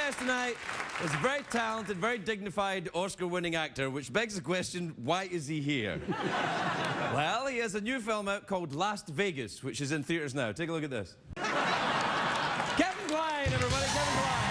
guest tonight is a very talented, very dignified, Oscar-winning actor, which begs the question, why is he here? Well, he has a new film out called Las Vegas, which is in theaters now. Take a look at this. Kevin Kline, everybody, Kevin Kline.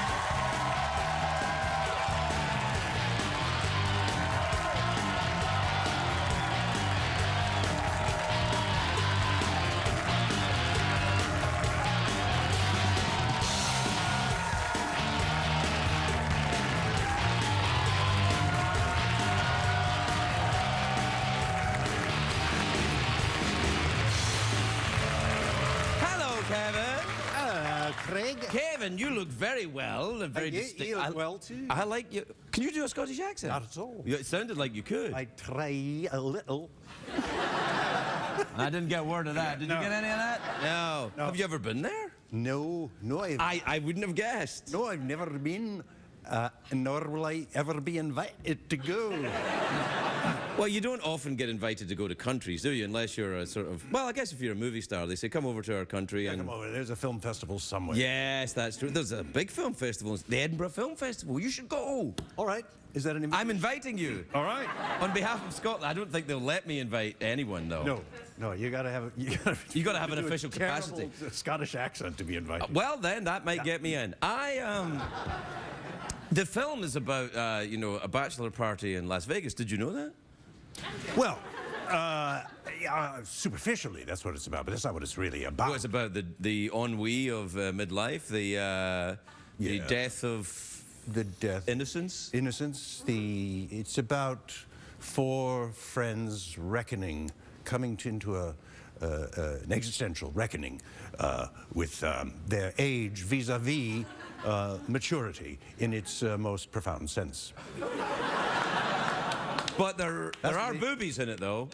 Craig. Kevin, you look very well. Very distinct. You look well too. I like you. Can you do a Scottish accent? Not at all. It sounded like you could. I try a little. I didn't get word of that. Did you get any of that? No. Have you ever been there? No, I wouldn't have guessed. No, I've never been, nor will I ever be invited to go. Well, you don't often get invited to go to countries, do you? Unless you're a sort of... Well, I guess if you're a movie star, they say, come over to our country and... Come over, there's a film festival somewhere. Yes, that's true. There's a big film festival, the Edinburgh Film Festival. You should go. All right. Is that an invitation? I'm inviting you. All right. On behalf of Scotland. I don't think they'll let me invite anyone, though. No, you gotta have... You gotta have an official capacity. Scottish accent to be invited. Well, then, that might get me in. The film is about, you know, a bachelor party in Las Vegas. Did you know that? Well, superficially, that's what it's about, but that's not what it's really about. Well, it's about the ennui of midlife, the death of... The death... Innocence? Innocence. It's about four friends reckoning, coming into an existential reckoning with their age vis-a-vis maturity in its most profound sense. But there are boobies in it, though.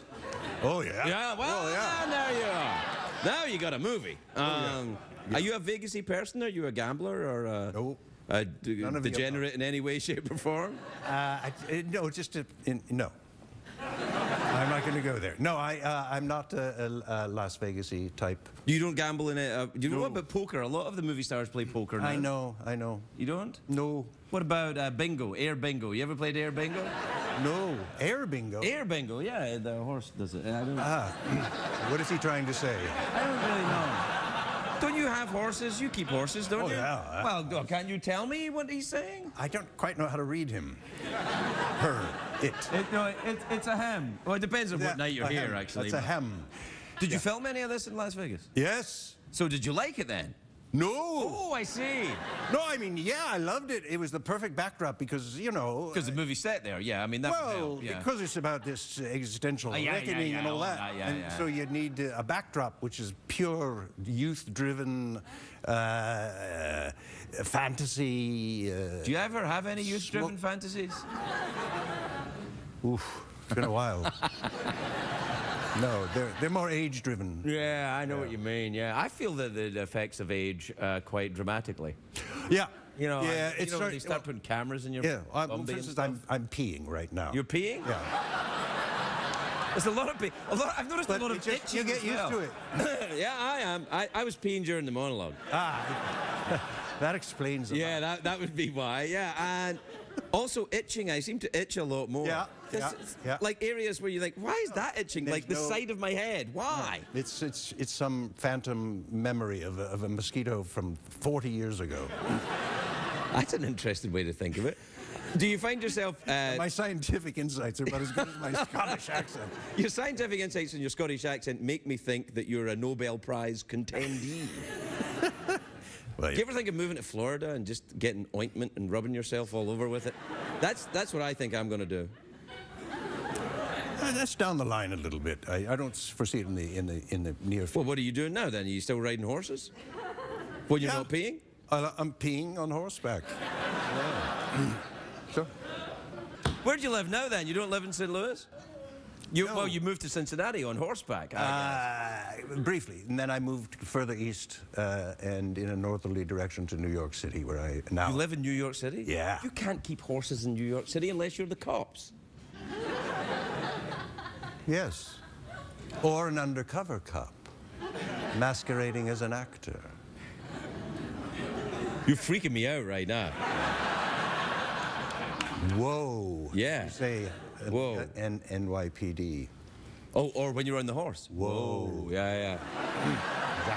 Oh, yeah. Yeah, well, there you are. Now you got a movie. Are you a Vegasy person? Are you a gambler or no. Degenerate in any way, shape, or form? No, no. I'm not going to go there. No, I'm not a Las Vegas-y type. You don't gamble in it? Do you know what about poker? A lot of the movie stars play poker now. I know. You don't? No. What about bingo, air bingo? You ever played air bingo? No. Air bingo? Air bingo, yeah. The horse does it. I don't know. What is he trying to say? I don't really know. Don't you have horses? You keep horses, don't you? Yeah. Well, can't you tell me what he's saying? I don't quite know how to read him. Her. It. It's a hem. Well, it depends on what night you're here, actually. It's a hem. Did you film any of this in Las Vegas? Yes. So did you like it then? No. Oh, I see. No, I mean, yeah, I loved it. It was the perfect backdrop because, you know... Because the movie's set there, yeah. I mean, that would help, yeah. Because it's about this existential reckoning and all that. So you need a backdrop which is pure, youth-driven fantasy. Do you ever have any youth-driven fantasies? Oof, it's been a while. No, they're more age-driven. Yeah, I know what you mean, yeah. I feel that it affects of age quite dramatically. Yeah. You know, when they start putting cameras in your for instance, I'm peeing right now. You're peeing? Yeah. There's a lot of I've noticed a lot of itching. You get used to it. Yeah, I am. I was peeing during the monologue. That explains it. Yeah, that would be why, yeah. And also itching, I seem to itch a lot more. Yeah. Like areas where you're like, why is that itching? Like the side of my head, why? No, it's some phantom memory of a mosquito from 40 years ago. That's an interesting way to think of it. Do you find yourself... My scientific insights are about as good as my Scottish accent. Your scientific insights and your Scottish accent make me think that you're a Nobel Prize contendee. Well, do you ever think of moving to Florida and just getting ointment and rubbing yourself all over with it? That's what I think I'm going to do. That's down the line a little bit. I don't foresee it in the near future. Well, what are you doing now then? Are you still riding horses? When you're not peeing? I'm peeing on horseback. Yeah. Sure. Where do you live now then? You don't live in St. Louis? No. Well, you moved to Cincinnati on horseback, I guess. Briefly, and then I moved further east and in a northerly direction to New York City, where I now... You live in New York City? Yeah. You can't keep horses in New York City unless you're the cops. Yes. Or an undercover cop, masquerading as an actor. You're freaking me out right now. Whoa. Yeah. You say Whoa. NYPD. Oh, or when you're on the horse. Whoa. Yeah,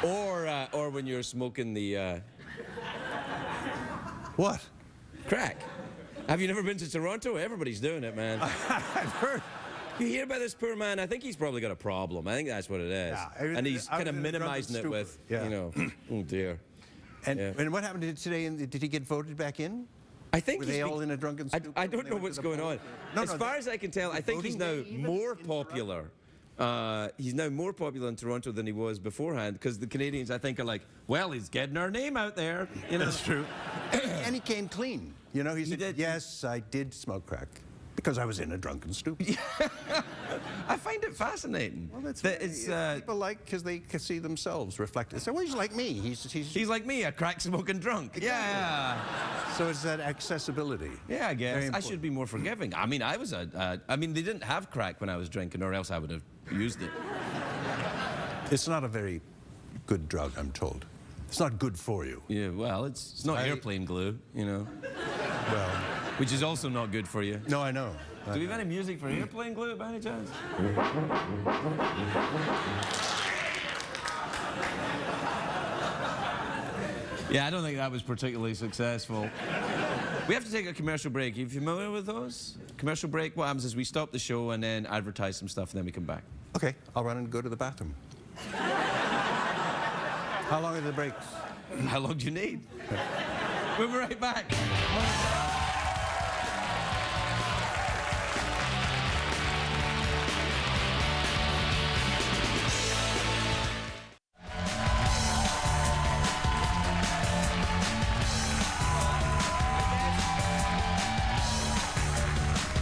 yeah. Or when you're smoking the What? crack. Have you never been to Toronto? Everybody's doing it, man. I've heard. You hear about this poor man? I think he's probably got a problem. I think that's what it is. Yeah, and he's I was kind of in a drunken minimizing it stupor. with, Yeah. you know, oh dear. And, Yeah. and what happened to today? Did he get voted back in? I think Were he's they been- all in a drunken stupor? I when don't they know went what's to the going on. poll? As far as I can tell, I think he's now voting day more even? popular. He's now more popular in Toronto than he was beforehand because the Canadians, I think, are like, well, he's getting our name out there. You know? That's true. And he came clean. You know, he said, did. yes, I did smoke crack because I was in a drunken stupor. I find it fascinating. Well, that's that what it's, people like because they can see themselves reflected. So, well, he's like me. he's like me, a crack-smoking drunk. Yeah. So it's that accessibility. Yeah, I guess. Very I important. should be more forgiving. I mean, I mean, they didn't have crack when I was drinking, or else I would have used it. It's not a very good drug, I'm told. It's not good for you. Yeah, well, it's not airplane glue, you know, Well, which is also not good for you. no, I know. Do we have any music for airplane glue by any chance? Yeah, I don't think that was particularly successful. We have to take a commercial break. Are you familiar with those? Commercial break, what happens is we stop the show and then advertise some stuff and then we come back. Okay, I'll run and go to the bathroom. How long are the breaks? How long do you need? We'll be right back.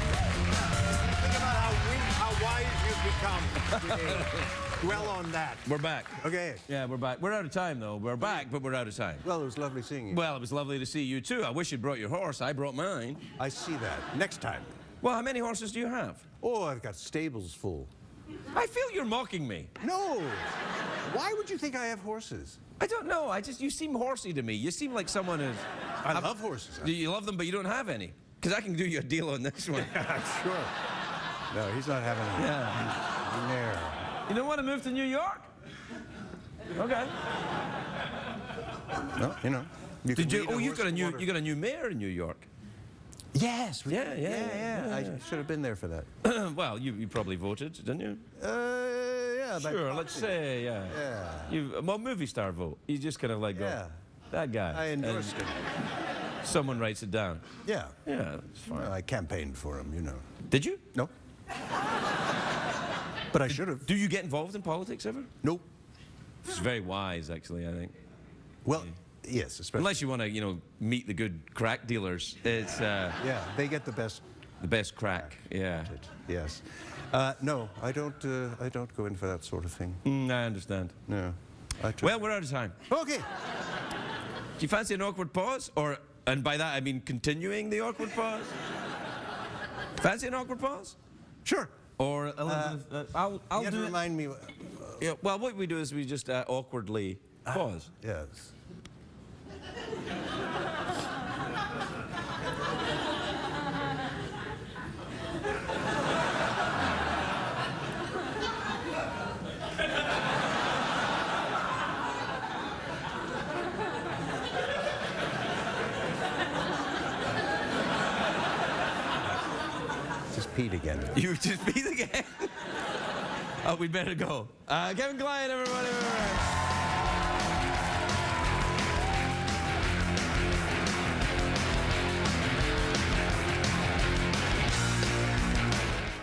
Think about how wise you've become today. Dwell on that. We're back. Okay. Yeah, we're back. We're out of time, though. We're back, but we're out of time. Well, it was lovely seeing you. Well, it was lovely to see you, too. I wish you'd brought your horse. I brought mine. I see that. Next time. Well, how many horses do you have? Oh, I've got stables full. I feel you're mocking me. No. Why would you think I have horses? I don't know. You seem horsey to me. You seem like someone who's... I love horses. Do you love them, but you don't have any? Because I can do you a deal on this one. Sure. No, he's not having any. Yeah. No. You don't want to move to New York? Okay. No, you know. You can Did you? lead a Oh, horse to water. you got a new mayor in New York. Yes. Yeah. I should have been there for that. Well, you probably voted, didn't you? Yeah. by Sure. Let's proxy. say, yeah. Yeah. Well, movie star vote. You just kind of like go. Yeah. That guy. I endorsed And him. someone writes it down. Yeah. Yeah, it's fine. Well, I campaigned for him, you know. Did you? No. But I should have. Do you get involved in politics ever? Nope. It's very wise, actually, I think. Well, yes, especially. Unless you want to, meet the good crack dealers. It's Yeah, they get the best. the best crack. Yeah. Yes. No, I don't go in for that sort of thing. I understand. No. I try. Well, we're out of time. Okay. Do you fancy an awkward pause? And by that I mean continuing the awkward pause? Fancy an awkward pause? Sure. Or Elizabeth, I'll You have do to it. remind me. Yeah, well, what we do is we just awkwardly pause. Yes. Just peed again. You just beat again. Oh, we better go. Kevin Kline, everybody.